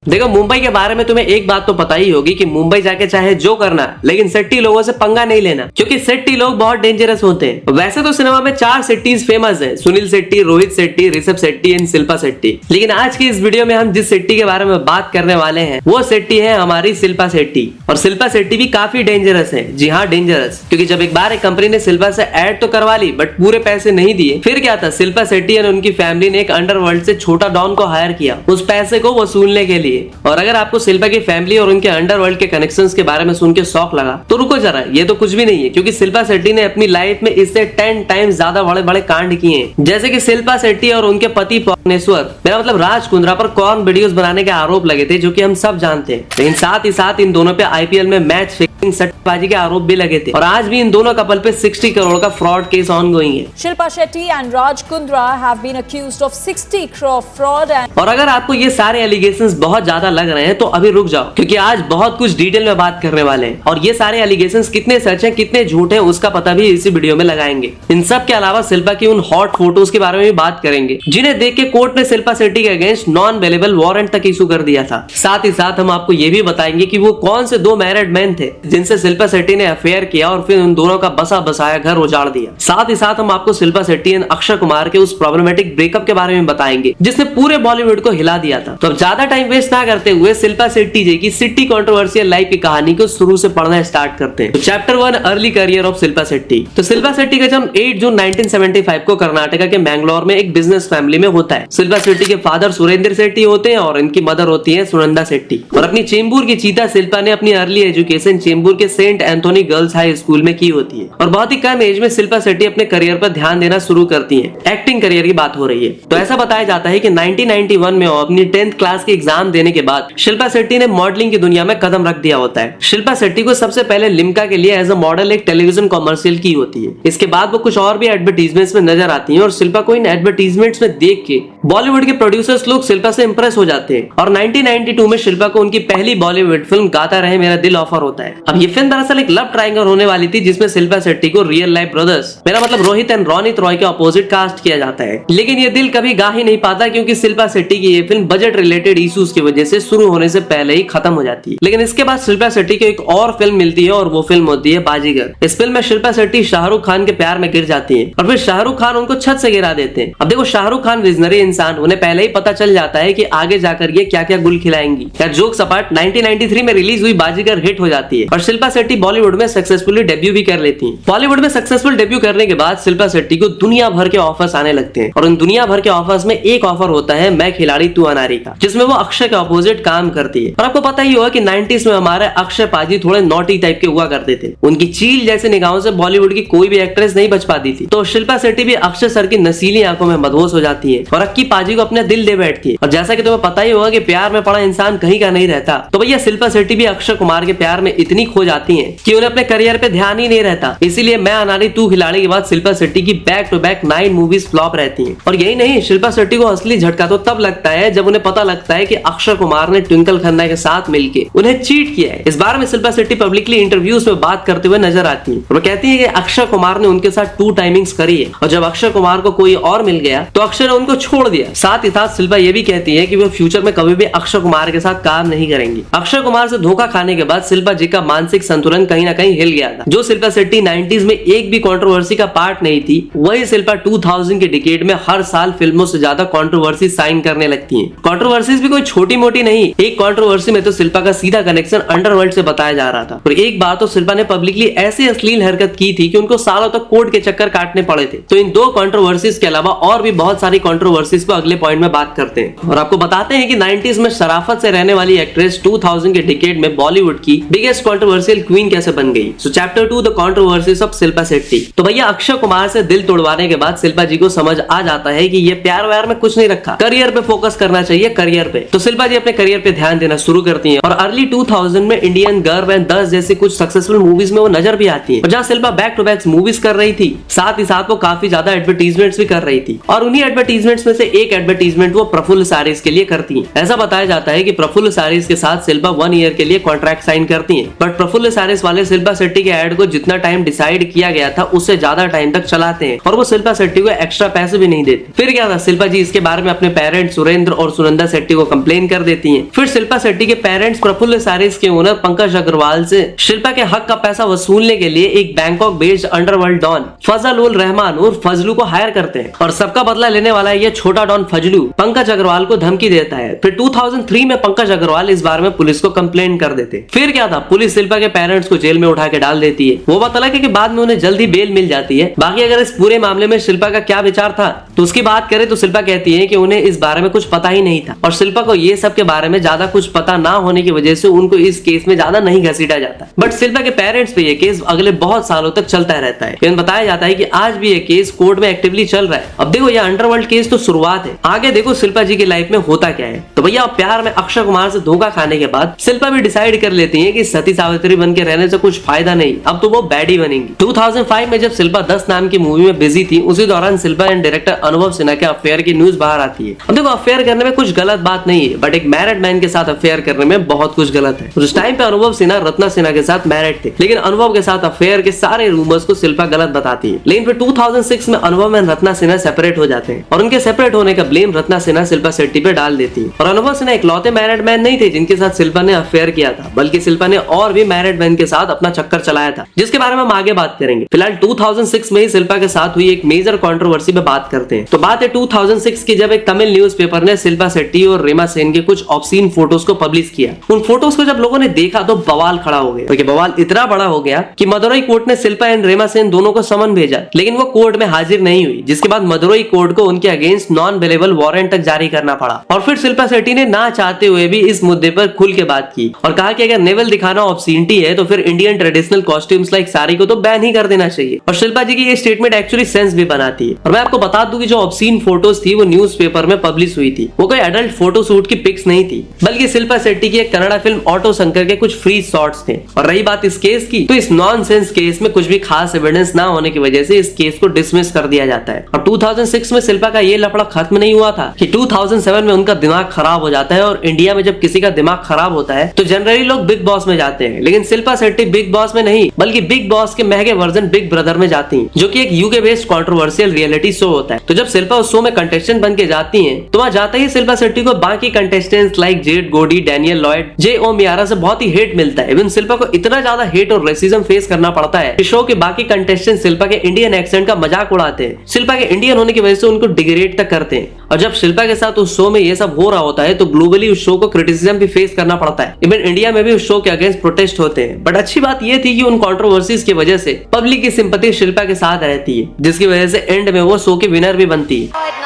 देखो, मुंबई के बारे में तुम्हें एक बात तो पता ही होगी कि मुंबई जाके चाहे जो करना, लेकिन सेट्टी लोगों से पंगा नहीं लेना, क्योंकि सेट्टी लोग बहुत डेंजरस होते हैं। वैसे तो सिनेमा में 4 सेट्टीज फेमस हैं, सुनील शेट्टी, रोहित शेट्टी, ऋषभ शेट्टी एंड शिल्पा शेट्टी। लेकिन आज की इस वीडियो में हम जिस सेट्टी के बारे में बात करने वाले हैं वो सेट्टी है हमारी शिल्पा शेट्टी। और शिल्पा शेट्टी भी काफी डेंजरस है। जी हाँ, डेंजरस, क्योंकि जब एक बार एक कंपनी ने शिल्पा से एड तो करवा ली बट पूरे पैसे नहीं दिए। फिर क्या था, शिल्पा शेट्टी और उनकी फैमिली ने एक अंडरवर्ल्ड से छोटा डॉन को हायर किया उस पैसे को वसूलने के लिए। और अगर आपको शिल्पा की फैमिली और उनके अंडरवर्ल्ड के कनेक्शंस के बारे में सुन के शौक लगा तो रुको जरा, ये तो कुछ भी नहीं है, क्योंकि शिल्पा शेट्टी ने अपनी लाइफ में इससे 10 टाइम्स ज्यादा बड़े बड़े कांड किए हैं। जैसे कि शिल्पा शेट्टी और उनके पति पॉर्नेश्वर, मेरा मतलब राज कुंद्रा, पर कॉर्न वीडियोस बनाने के आरोप लगे थे, जो कि हम सब जानते हैं। लेकिन साथ ही साथ इन दोनों पे आईपीएल में मैच फिक्सिंग, सट्टेबाजी के आरोप भी लगे थे। और आज भी इन दोनों कपल पे 60 करोड़ का फ्रॉड केस ऑन गोइंग है। Shilpa Shetty and Raj Kundra have been accused of 60 crore fraud and और अगर आपको ये सारे एलिगेशंस बहुत ज्यादा लग रहे हैं तो अभी रुक जाओ, क्योंकि आज बहुत कुछ डिटेल में बात करने वाले हैं। और ये सारे एलिगेशंस कितने सच हैं, कितने झूठ हैं, उसका पता भी इसी वीडियो में लगाएंगे। इन सब के अलावा शिल्पा की उन हॉट फोटोज के बारे में भी बात करेंगे, जिन्हें देख के कोर्ट ने शिल्पा शेट्टी के अगेंस्ट नॉन अवेलेबल वारंट तक इशू कर दिया था। साथ ही साथ हम आपको ये भी बताएंगे कि वो कौन से 2 मैरिड मैन थे जिनसे शिल्पा शेट्टी ने अफेयर किया और फिर उन दोनों का बसा बसाया घर उजाड़ दिया। साथ ही साथ हम आपको शिल्पा शेट्टी एंड अक्षय कुमार के उस प्रॉब्लमेटिक ब्रेकअप के बारे में बताएंगे, जिसने पूरे बॉलीवुड को हिला दिया था। तो अब ज्यादा टाइम वेस्ट ना करते हुए शिल्पा शेट्टी जी की सिटी कंट्रोवर्शियल लाइफ की कहानी को शुरू से पढ़ना स्टार्ट करते हैं। तो chapter 1, early career of Shilpa Shetty. तो शिल्पा शेट्टी का जन्म 8 जून 1975 को कर्नाटक के मैंगलोर में एक बिजनेस फैमिली में होता है। शिल्पा शेट्टी के फादर सुरेंद्र शेट्टी होते हैं और इनकी मदर होती है सुनंदा शेट्टी। और अपनी चेंबूर की चीता शिल्पा ने अपनी अर्ली एजुकेशन चेंबूर के saint Anthony girls high school में की होती है। और बहुत ही कम एज में शिल्पा शेट्टी अपने करियर पर ध्यान देना शुरू करती हैं। एक्टिंग करियर की बात हो रही है। तो ऐसा बताया जाता है कि 1991 में अपनी 10th क्लास के एग्जाम देने के बाद शिल्पा शेट्टी ने मॉडलिंग की दुनिया में कदम रख दिया होता है। शिल्पा शेट्टी को सबसे पहले लिम्का के लिए एज अ मॉडल एक टेलीविजन कॉमर्शियल की होती है। इसके बाद वो कुछ और भी एडवर्टीजमेंट्स में नजर आती हैं और शिल्पा को इन एडवर्टीजमेंट्स में देख के बॉलीवुड के प्रोड्यूसर्स लोग शिल्पा से इंप्रेस हो जाते हैं। और 1992 में शिल्पा को उनकी पहली बॉलीवुड फिल्म गाता रहे मेरा दिल ऑफर होता है। अब ये फिल्म दरअसल एक लव ट्रायंगल होने वाली थी, जिसमें शिल्पा शेट्टी को रियल लाइफ ब्रदर्स, मेरा मतलब रोहित एंड रोनित रॉय के अपोजिट कास्ट किया जाता है। लेकिन ये दिल कभी गा ही नहीं पाता, क्योंकि शिल्पा शेट्टी की ये फिल्म बजट रिलेटेड इश्यूज की वजह से शुरू होने से पहले ही खत्म हो जाती है। लेकिन इसके बाद शिल्पा शेट्टी को एक और फिल्म मिलती है और वो फिल्म होती है बाजीगर। इस फिल्म में शिल्पा शेट्टी शाहरुख खान के प्यार में गिर जाती है और फिर शाहरुख खान उनको छत से गिरा देते हैं। अब देखो, शाहरुख खान विजनरी इंसान, उन्हें पहले ही पता चल जाता है कि आगे जाकर ये क्या क्या गुल खिलाएंगी। जोक्स अपार्ट, 1993 में रिलीज हुई बाजीगर हिट हो जाती है और शिल्पा शेट्टी बॉलीवुड में सक्सेसफुली डेब्यू भी कर लेती है। बॉलीवुड में सक्सेसफुल डेब्यू करने के बाद शिल्पा शेट्टी को दुनिया भर के ऑफर्स आने लगते हैं। और उन दुनिया भर के ऑफर्स में एक ऑफर होता है मैं खिलाड़ी तू अनारी का, जिसमें वो अक्षय के अपोजिट काम करती है। और आपको पता ही होगा कि 90s में हमारे अक्षय पाजी थोड़े नॉटी टाइप के हुआ करते थे। उनकी चील जैसे निगाहों से बॉलीवुड की कोई भी एक्ट्रेस नहीं बच पाती थी। तो शिल्पा शेट्टी भी अक्षय सर की नसीली आंखों में मदहोश हो जाती है और अक्की पाजी को अपने दिल दे बैठती है। और जैसा कि तुम्हें पता ही होगा कि प्यार में पड़ा इंसान कहीं का नहीं रहता, तो भैया शिल्पा शेट्टी भी अक्षय कुमार के प्यार में इतनी खो जाती है कि उन्हें अपने करियर पे ध्यान ही नहीं रहता। इसीलिए मैं अनारी तू खिलाड़ी के बाद शिल्पा शेट्टी की back to back 9 movies flop रहती हैं। और यही नहीं, शिल्पा शेट्टी को असली झटका तो तब लगता है जब उन्हें पता लगता है कि अक्षय कुमार ने ट्विंकल खन्ना के साथ मिलकर उन्हें चीट किया है। इस बारे में शिल्पा शेट्टी पब्लिकली इंटरव्यूज में बात करते हुए नजर आती है। वो कहती है कि अक्षय कुमार ने उनके साथ 2 टाइमिंग्स करी है और जब अक्षय कुमार को कोई और मिल गया तो अक्षय ने उनको छोड़ दिया। साथ ही साथ शिल्पा ये भी कहती है कि वो फ्यूचर में कभी भी अक्षय कुमार के साथ काम नहीं करेंगी। अक्षय कुमार से धोखा खाने के बाद शिल्पा जी का मानसिक संतुलन कहीं ना कहीं हिल गया था। जो शिल्पा शेट्टी 90s में एक भी कंट्रोवर्सी का पार्ट नहीं थी, वही शिल्पा 2000 के डिकेड में हर साल फिल्मों से ज्यादा कंट्रोवर्सी साइन करने लगती हैं। कंट्रोवर्सीज भी कोई छोटी मोटी नहीं, एक कंट्रोवर्सी में तो शिल्पा का सीधा कनेक्शन अंडरवर्ल्ड से बताया जा रहा था। और एक बार तो शिल्पा ने पब्लिकली ऐसी अश्लील हरकत की थी कि उनको सालों तक कोर्ट के चक्कर काटने पड़े थे। तो इन 2 कंट्रोवर्सीज के अलावा और भी बहुत सारी कंट्रोवर्सीज को अगले पॉइंट में बात करते हैं। और आपको बताते हैं कि 90s में शराफत से रहने वाली एक्ट्रेस 2000 के डिकेड में बॉलीवुड की बिगेस्ट कंट्रोवर्शियल क्वीन कैसे बन गई। सो chapter 2, the controversies of Shilpa Shetty. तो भैया अक्षय कुमार से दिल तोड़वाने के बाद शिल्पा जी को समझ आ जाता है कि ये प्यार व्यार में कुछ नहीं रखा, करियर पे फोकस करना चाहिए, करियर पे। तो शिल्पा जी अपने करियर पे ध्यान देना शुरू करती हैं और अर्ली 2000 में इंडियन गर्ल एंड 10 जैसी कुछ सक्सेसफुल मूवीज में वो नजर भी आती है। और जहाँ Shilpa back to back movies कर रही थी, साथ ही साथ वो काफी ज्यादा एडवर्टीजमेंट्स भी कर रही थी। और उन्हीं एडवर्टीजमेंट्स में से एक एडवर्टीजमेंट वो प्रफुल्ल सारीज के लिए करती है। ऐसा बताया जाता है कि प्रफुल्ल सारीज के साथ शिल्पा 1 ईयर के लिए कॉन्ट्रैक्ट साइन करती है। बट बट प्रफुल्ल सारिस वाले शिल्पा शेट्टी के एड को जितना टाइम डिसाइड किया गया था उससे ज्यादा टाइम तक चलाते हैं और वो शिल्पा शेट्टी को एक्स्ट्रा पैसे भी नहीं देते। फिर क्या था, शिल्पा जी इसके बारे में अपने पेरेंट्स सुरेंद्र और सुनंदा शेट्टी को कंप्लेन कर देती हैं। फिर शिल्पा शेट्टी के पेरेंट्स प्रफुल्ल सारिस के ओनर पंकज अग्रवाल से शिल्पा के हक का पैसा वसूलने के लिए एक बैंकॉक बेस्ड अंडरवर्ल्ड डॉन फजल उल रहमान उर्फ फजलू को हायर करते हैं और सबका बदला लेने वाला ये छोटा डॉन फजलू पंकज अग्रवाल को धमकी देता है। फिर 2003 में पंकज अग्रवाल इस बारे में पुलिस को कंप्लेन कर देते। फिर क्या था, पुलिस शिल्पा के पेरेंट्स को जेल में उठा के डाल देती है। वो बात अलग है कि बाद में उन्हें जल्दी बेल मिल जाती है। बाकी अगर इस पूरे मामले में शिल्पा का क्या विचार था तो उसकी बात करें तो शिल्पा कहती है कि उन्हें इस बारे में कुछ पता ही नहीं था और शिल्पा को ये सब के बारे में ज्यादा कुछ पता ना होने की वजह से उनको इस केस में ज्यादा नहीं घसीटा जाता। बट शिल्पा के पेरेंट्स पे ये केस अगले बहुत सालों तक चलता रहता है। इन्हें बताया जाता है कि आज भी ये केस कोर्ट में एक्टिवली चल रहा है। अब देखो ये अंडरवर्ल्ड केस तो शुरुआत है, आगे देखो शिल्पा जी की लाइफ में होता क्या है। तो भैया प्यार में अक्षय कुमार से धोखा खाने के बाद शिल्पा भी डिसाइड कर लेती है कि सती सावित्री बन के रहने से कुछ फायदा नहीं, अब तो वो बैडी बनेंगी। 2005 में जब शिल्पा 10 नाम की मूवी में बिजी थी उसी दौरान शिल्पा एंड डायरेक्टर अनुभव सिन्हा के अफेयर की न्यूज बाहर आती है। अब देखो अफेयर करने में कुछ गलत बात नहीं है, बट एक मैरिड मैन के साथ अफेयर करने में बहुत कुछ गलत है। उस टाइम पे अनुभव सिन्हा रत्ना सिन्हा के साथ मैरिड थे, लेकिन अनुभव के साथ अफेयर के सारे रूमर्स को शिल्पा गलत बताती है। लेकिन फिर 2006 में अनुभव एंड रत्ना सिन्हा सेपरेट हो जाते हैं और उनके सेपरेट होने का ब्लेम रत्ना सिन्हा शिल्पा शेट्टी पे डाल देती है। और अनुभव सिन्हा इकलौते मैरिड मैन नहीं थे जिनके साथ शिल्पा ने अफेयर किया था, बल्कि शिल्पा ने और भी मैरिड मैन के साथ अपना चक्कर चलाया था, जिसके बारे में हम आगे बात करेंगे। फिलहाल 2006 में ही शिल्पा के साथ हुई एक मेजर कंट्रोवर्सी पे बात करते हैं। तो बात है 2006 की, जब एक तमिल न्यूज़पेपर ने शिल्पा शेट्टी और रीमा सेन के कुछ ऑब्सीन फोटोज को पब्लिश किया। उन फोटोज को जब लोगों ने देखा तो बवाल खड़ा हो गया, क्योंकि बवाल इतना बड़ा हो गया कि मदुरई कोर्ट ने शिल्पा एंड रीमा सेन दोनों को समन भेजा, लेकिन वो कोर्ट में हाजिर नहीं हुई, जिसके बाद मदुरई कोर्ट को उनके अगेंस्ट नॉन अवेलेबल वारंट तक जारी करना पड़ा। और फिर शिल्पा शेट्टी ने ना चाहते हुए भी इस मुद्दे पर खुल के बात की और कहा कि अगर नेवल दिखाना ऑब्सीनिटी है तो फिर Indian traditional costumes like sari को तो बैन ही कर देना चाहिए। और शिल्पा जी की ये स्टेटमेंट एक्चुअली सेंस भी बनाती है। और मैं आपको बता दूं कि जो ऑब्सीन फोटोज थी वो न्यूज़पेपर में पब्लिश हुई थी, वो कोई एडल्ट फोटो शूट की पिक्स नहीं थी, बल्कि शिल्पा शेट्टी की एक कन्नड़ा फिल्म ऑटो शंकर के कुछ फ्री शॉट्स थे। और रही बात इस केस की, तो इस नॉनसेंस केस में कुछ भी खास एविडेंस ना होने की वजह से इस केस को डिसमिस कर दिया जाता है। और 2006 में शिल्पा का ये लफड़ा खत्म नहीं हुआ था कि 2007 में उनका दिमाग खराब हो जाता है। और इंडिया में जब किसी का दिमाग खराब होता है तो जनरली लोग बिग बॉस में जाते हैं, लेकिन शिल्पा शेट्टी बिग बॉस में नहीं बल्कि बिग बॉस के महंगे वर्जन बिग ब्रदर में जाती हैं, जो कि एक UK based controversial reality show होता है। तो जब शिल्पा उस शो में कंटेस्टेंट बन के जाती हैं तो वहां जाते ही शिल्पा शेट्टी को बाकी कंटेस्टेंट्स लाइक जेड गोडी, डैनियल लॉयड, जे ओ मियारा से बहुत ही हेट मिलता है। इवन शिल्पा को इतना ज्यादा हेट और रेसिज्म फेस करना पड़ता है कि शो के बाकी कंटेस्टेंट शिल्पा के इंडियन एक्सेंट का मजाक उड़ाते हैं, शिल्पा के इंडियन होने की वजह से उनको डिग्रेड तक करते हैं। और जब शिल्पा के साथ उस शो में ये सब हो रहा होता है तो ग्लोबली उस शो को क्रिटिसिज्म भी फेस करना पड़ता है। इवन इंडिया में भी उस शो के अगेंस्ट प्रोटेस्ट होते हैं। बट अच्छी बात ये थी कि उन कंट्रोवर्सीज की वजह से पब्लिक की सिंपैथी शिल्पा के साथ रहती है, जिसकी वजह से एंड में वो शो की विनर भी बनती है।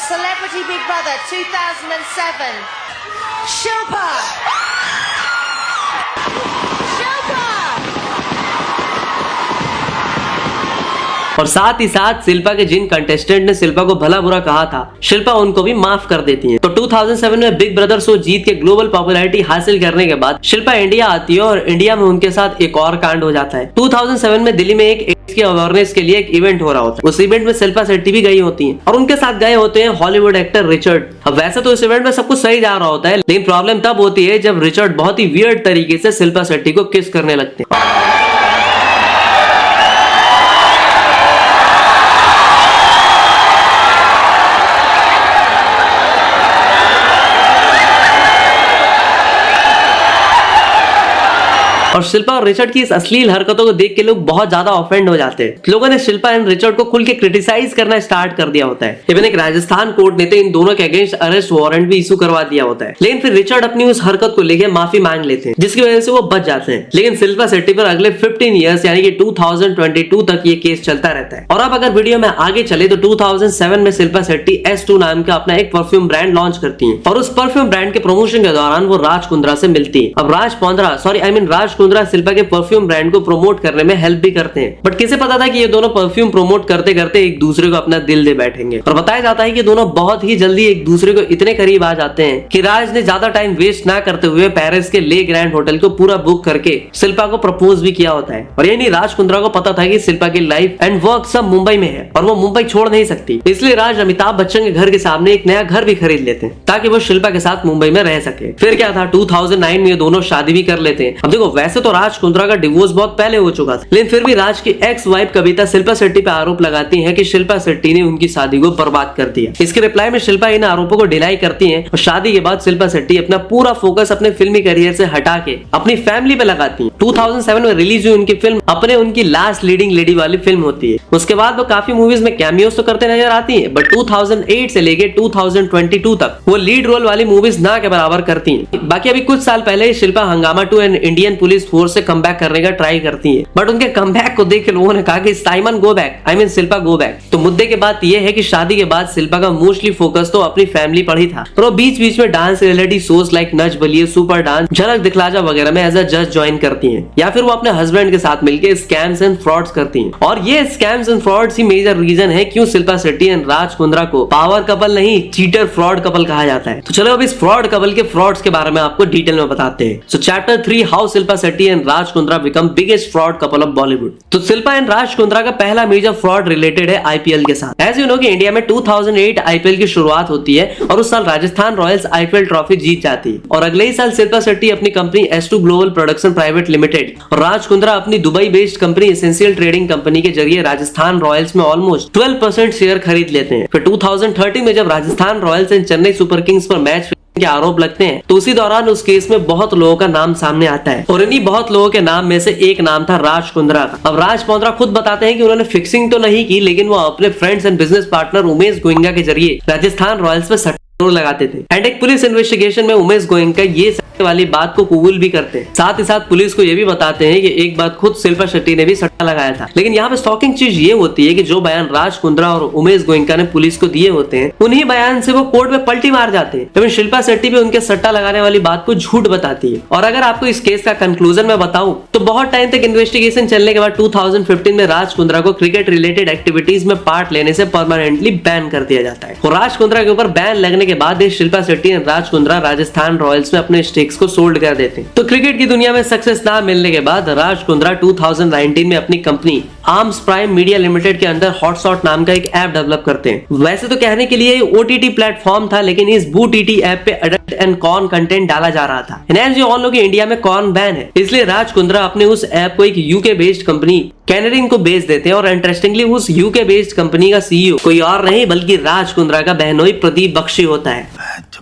Celebrity Big Brother 2007, Shilpa! और साथ ही साथ शिल्पा के जिन कंटेस्टेंट ने शिल्पा को भला बुरा कहा था, शिल्पा उनको भी माफ कर देती है। तो 2007 में बिग ब्रदर शो जीत के ग्लोबल पॉपुलैरिटी हासिल करने के बाद शिल्पा इंडिया आती है और इंडिया में उनके साथ एक और कांड हो जाता है। 2007 में दिल्ली में एक एड्स की अवेयरनेस के लिए एक इवेंट हो रहा होता है। उस इवेंट में शिल्पा शेट्टी भी गई होती है और उनके साथ गए होते हैं हॉलीवुड एक्टर रिचर्ड। अब वैसे तो इस इवेंट में सब कुछ सही जा रहा होता है, लेकिन प्रॉब्लम तब होती है जब रिचर्ड बहुत ही वियर्ड तरीके से शिल्पा शेट्टी को किस करने लगते हैं। और शिल्पा और रिचर्ड की इस अश्लील हरकतों को देख के लोग बहुत ज्यादा ऑफेंड हो जाते हैं। लोगों ने शिल्पा एंड रिचर्ड को खुल के क्रिटिसाइज करना स्टार्ट कर दिया होता है। इवन एक राजस्थान कोर्ट ने तो इन दोनों के अगेंस्ट अरेस्ट वारंट भी इशू करवा दिया होता है। लेकिन फिर रिचर्ड अपनी उस हरकत को लेकर माफी मांग लेते हैं, जिसकी वजह से वो बच जाते हैं। लेकिन शिल्पा शेट्टी पर अगले 15 ईयर्स यानी कि 2022 तक ये केस चलता रहता है। और अब अगर वीडियो में आगे चले तो 2007 में शिल्पा शेट्टी S2 नाम का अपना एक परफ्यूम ब्रांड लॉन्च करती है और उस परफ्यूम ब्रांड के प्रमोशन के दौरान वो राज कुंद्रा से मिलती है। अब राज कुंद्रा शिल्पा के परफ्यूम ब्रांड को प्रमोट करने में हेल्प भी करते हैं। बट किसे पता था कि ये दोनों परफ्यूम प्रमोट करते करते एक दूसरे को अपना दिल दे बैठेंगे। और बताया जाता है कि दोनों बहुत ही जल्दी एक दूसरे को इतने करीब आ जाते हैं कि राज ने ज्यादा टाइम वेस्ट ना करते हुए पेरिस के ले ग्रैंड होटल को पूरा बुक करके शिल्पा को प्रपोज भी किया होता है। और ये नहीं, राज कुंद्रा को पता था कि शिल्पा की लाइफ एंड वर्क सब मुंबई में है और वो मुंबई छोड़ नहीं सकती, इसलिए राज अमिताभ बच्चन के घर के सामने एक नया घर भी खरीद लेते हैं ताकि वो शिल्पा के साथ मुंबई में रह सके। फिर क्या था, 2009 में ये दोनों शादी भी कर लेते हैं। अब देखो, वैसे तो राज कुंद्रा का डिवोर्स बहुत पहले हो चुका था, लेकिन फिर भी राज की एक्स वाइफ कविता शिल्पा शेट्टी पे आरोप लगाती है कि शिल्पा शेट्टी ने उनकी शादी को बर्बाद कर दिया। इसके रिप्लाई में शिल्पा इन आरोपों को डिनाई करती है और शादी के बाद शिल्पा शेट्टी अपना पूरा फोकस अपने फिल्मी करियर से हटा के अपनी फैमिली पे लगाती है। 2007 में रिलीज हुई उनकी फिल्म अपने उनकी लास्ट लीडिंग लेडी वाली फिल्म होती है। उसके बाद वो काफी मूवीज में कैमियोस तो करते नजर आती है, बट 2008 से लेके 2022 तक वो लीड रोल वाली मूवीज ना के बराबर करती हैं। बाकी अभी कुछ साल पहले शिल्पा हंगामा 2 एंड इंडियन पुलिस फोर्स से कमबैक करने का ट्राई करती है, बट उनके कमबैक को देख के लोगों ने कहा कि Simon go back, I mean Shilpa go back. तो मुद्दे की बात यह है कि शादी के बाद शिल्पा का मोस्टली फोकस तो अपनी फैमिली पर ही था, पर वो बीच बीच में dance reality shows like Nach Baliye, super dance, झलक दिखलाजा वगैरह में एज अ जज ज्वाइन करती हैं, या फिर वो अपने हस्बैंड के साथ मिलकर स्कैम्स एंड फ्रॉड्स करती हैं। और ये स्कैम्स एंड फ्रॉड्स ही मेजर रीजन है क्यों शिल्पा शेट्टी एंड राज कुंद्रा को पावर कपल नहीं, चीटर फ्रॉड कपल कहा जाता है। तो चलो अब इस फ्रॉड कपल के फ्रॉड्स के बारे में आपको डिटेल में बताते हैं। सो chapter 3, how Shilpa Shetty and Raj Kundra become biggest fraud couple of Bollywood. तो शिल्पा एंड राज कुंद्रा का पहला मेजर फ्रॉड रिलेटेड है आईपीएल के साथ। एज यू नो कि इंडिया में 2008 आईपीएल की शुरुआत होती है और उस साल राजस्थान रॉयल्स आईपीएल ट्रॉफी जीत जाती है और अगले ही साल शिल्पा शेट्टी अपनी company S2 global production private limited और राज कुंद्रा अपनी Dubai based company essential trading company के जरिए राजस्थान रॉयल्स में ऑलमोस्ट 12% शेयर खरीद लेते हैं। फिर 2013 में जब Rajasthan Royals and Chennai super Kings पर मैच के आरोप लगते हैं तो उसी दौरान उस केस में बहुत लोगों का नाम सामने आता है और इन्हीं बहुत लोगों के नाम में से एक नाम था राज कुंद्रा का। अब राज कुंद्रा खुद बताते हैं कि उन्होंने फिक्सिंग तो नहीं की, लेकिन वो अपने friends and business partner Umesh Goenka के जरिए राजस्थान रॉयल्स पे सट्टा लगाते थे। एंड एक पुलिस इन्वेस्टिगेशन में उमेश गोयनका ये वाली बात को कबूल भी करते हैं, साथ ही साथ पुलिस को ये भी बताते हैं कि एक बात खुद शिल्पा शेट्टी ने भी सट्टा लगाया था। लेकिन यहाँ पे शॉकिंग चीज ये होती है कि जो बयान राज कुंद्रा और उमेश गोयनका ने पुलिस को दिए होते हैं उन्हीं बयान से वो कोर्ट में पलटी मार जाते हैं, लेकिन शिल्पा शेट्टी भी उनके सट्टा लगाने वाली बात को झूठ बताती है। और अगर आपको इस केस का कंक्लूजन में बताऊं तो बहुत टाइम तक इन्वेस्टिगेशन चलने के बाद 2015 में राज कुंद्रा को क्रिकेट रिलेटेड एक्टिविटीज में पार्ट लेने से परमानेंटली बैन कर दिया जाता है। और राज कुंद्रा के ऊपर बैन लगने के बाद शिल्पा शेट्टी और राज कुंद्रा राजस्थान रॉयल्स में अपने स्टेक्स को सोल्ड कर देते हैं। तो क्रिकेट की दुनिया में सक्सेस ना मिलने के बाद राज कुंद्रा 2019 में अपनी company arms prime media limited के अंदर हॉटशॉट नाम का एक ऐप डेवलप करते हैं। वैसे तो कहने के लिए ओटीटी प्लेटफॉर्म था, लेकिन इस बूटीटी ऐप पे अडल्ट एंड कॉर्न कंटेंट डाला जा रहा था। एज यू ऑल नो कि इंडिया में कॉर्न बैन है, इसलिए राज कुंद्रा अपने उस ऐप को एक यूके बेस्ड कंपनी कैनरिंग को बेच देते हैं। और इंटरेस्टिंगली उस यूके बेस्ड कंपनी का सीईओ कोई और नहीं बल्कि राज कुंद्रा का बहनोई प्रदीप बख्शी होता है।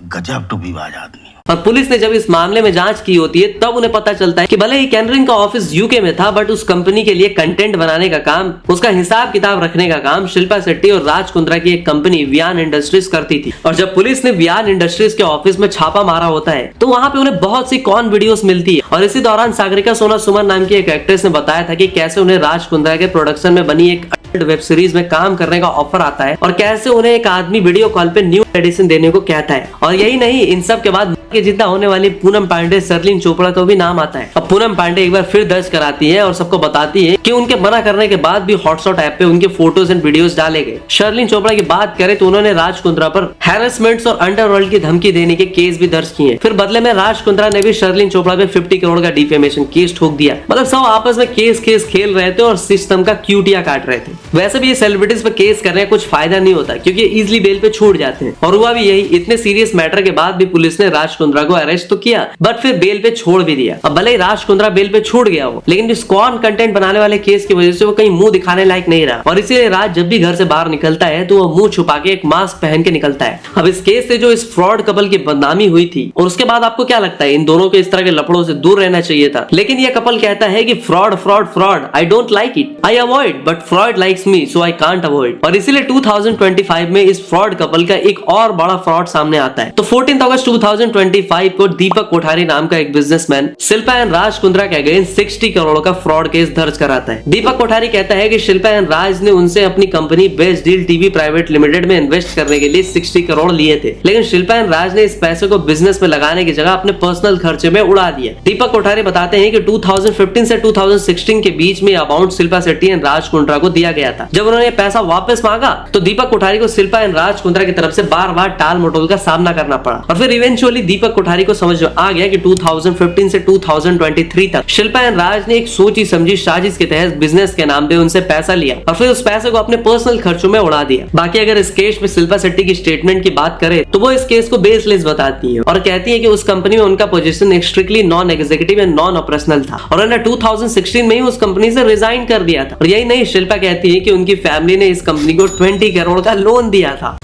गजब टोपीबाज आदमी। और पुलिस ने जब इस मामले में जांच की होती है तब उन्हें पता चलता है कि भले ही कैनरिंग का ऑफिस यूके में था, बट उस कंपनी के लिए कंटेंट बनाने का काम, उसका हिसाब किताब रखने का काम शिल्पा शेट्टी और राज कुंद्रा की एक कंपनी वियान इंडस्ट्रीज करती थी। और जब पुलिस ने वियान इंडस्ट्रीज के ऑफिस में छापा मारा होता है तो वहां पे उन्हें बहुत सी कॉर्न वीडियोस मिलती है। और इसी दौरान सागरिका सोना सुमन नाम की एक एक्ट्रेस ने बताया था कि कैसे उन्हें राज कुंद्रा के प्रोडक्शन में बनी एक वेब सीरीज में काम करने का ऑफर आता है और कैसे उन्हें एक आदमी वीडियो कॉल पे न्यू एडिशन देने को कहता है। और यही नहीं, इन सब के बाद जिंदा होने वाली पूनम पांडे, शर्लिन चोपड़ा का भी नाम आता है। अब पूनम पांडे एक बार फिर दर्ज कराती है और सबको बताती है कि उनके मना करने के बाद भी हॉटशॉट ऐप पे उनके फोटोज एंड वीडियोस डाले गए। शर्लिन चोपड़ा की बात करें तो उन्होंने राज कुंद्रा पर हैरेसमेंट्स और अंडरवर्ल्ड की धमकी देने के केस भी दर्ज किए। फिर बदले में राज कुंद्रा ने भी शर्लिन चोपड़ा पे 50 करोड़ का डिफेमेशन केस ठोक दिया। मतलब सब आपस में केस खेल रहे थे और सिस्टम का क्यूटिया काट रहे थे। वैसे भी ये सेलिब्रिटीज पे केस करने का कुछ फायदा नहीं होता क्योंकि इजिली बेल पे छूट जाते हैं। और हुआ भी यही, इतने सीरियस मैटर के बाद भी पुलिस ने राज कुंद्रा को अरेस्ट तो किया बट फिर बेल पे छोड़ भी दिया। अब भले ही राज कुंद्रा बेल पे छूट गया हो, लेकिन इस कॉर्न कंटेंट बनाने वाले केस की वजह से वो कहीं मुंह दिखाने लायक नहीं रहा। और इसीलिए राज जब भी घर से बाहर निकलता है तो वो मुंह छुपा के एक मास्क पहन के निकलता है। अब इस केस से जो इस फ्रॉड कपल की बदनामी हुई थी और उसके बाद आपको क्या लगता है, इन दोनों को इस तरह के लफड़ों से दूर रहना चाहिए था। लेकिन यह कपल कहता है कि fraud fraud fraud, I don't like it, I avoid, but fraud likes likes me so I can't avoid. और इसीलिए 2025 में इस फ्रॉड कपल का एक और बड़ा फ्रॉड सामने आता है। तो 14 अगस्त 2025 को दीपक कोठारी नाम का एक बिजनेसमैन शिल्पा एंड राज कुंद्रा के अगेंस्ट 60 करोड़ का फ्रॉड केस दर्ज कराता है। दीपक कोठारी कहता है कि शिल्पा एंड राज ने उनसे अपनी company best deal TV private limited में इन्वेस्ट करने के लिए 60 करोड़ लिए थे, लेकिन शिल्पा एंड राज ने इस पैसे को बिजनेस में लगाने की जगह अपने पर्सनल खर्चे में उड़ा दिया। दीपक कोठारी बताते हैं कि 2015 से 2016 के बीच में अमाउंट शिल्पा शेट्टी एंड राज कुंद्रा को दिया गया था। जब उन्होंने पैसा वापस मांगा तो दीपक कोठारी को शिल्पा एंड राज कुंद्रा की तरफ से बार बार टाल मटोल का सामना करना पड़ा और फिर इवेंचुअली दीपक कोठारी को समझ आ गया कि 2015 से 2023 तक शिल्पा एंड राज ने एक सोची समझी साजिश के तहत बिजनेस के नाम पे उनसे पैसा लिया और फिर उस पैसे को अपने पर्सनल खर्चों में उड़ा दिया। बाकी अगर इस केस में शिल्पा शेट्टी की स्टेटमेंट की बात करें तो वो इस केस को बेसलेस बताती है और कहती है कि उस कंपनी में उनका position strictly non executive and non operational था और उन्होंने 2016 में ही उस कंपनी से रिजाइन कर दिया था। और यही नहीं, शिल्पा कहती है कि उनकी फैमिली ने इस कंपनी को 20 करोड़ का लोन दिया था।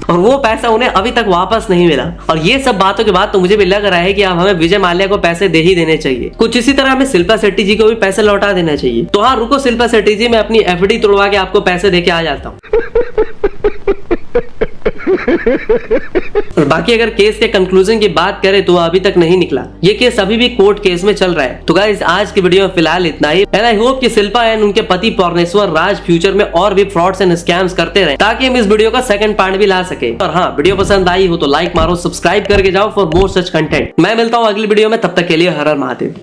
और वो पैसा उन्हें अभी तक वापस नहीं मिला। और ये सब बातों के बाद तो मुझे भी लग रहा है कि अब हमें विजय माल्या को पैसे दे ही देने चाहिए। कुछ इसी तरह हमें शिल्पा शेट्टी जी को भी पैसे लौटा देना चाहिए। तो हाँ, रुको शिल्पा शेट्टी जी, मैं अपनी एफडी तोड़वा के आपको पैसे देके आ जाता हूँ। और बाकी अगर केस के कंक्लूजन की बात करें तो अभी तक नहीं निकला। ये केस अभी भी कोर्ट केस में चल रहा है। तो गाइस, आज की वीडियो में फिलहाल इतना ही। एंड आई होप कि शिल्पा एंड उनके पति परमेश्वर राज फ्यूचर में और भी फ्रॉड्स एंड स्कैम्स करते रहे ताकि हम इस वीडियो का सेकंड पार्ट भी ला सके। और हाँ, वीडियो पसंद आई हो तो लाइक मारो, सब्सक्राइब करके जाओ फॉर मोर सच कंटेंट। मैं मिलता हूँ अगली वीडियो में, तब तक के लिए हर हर महादेव।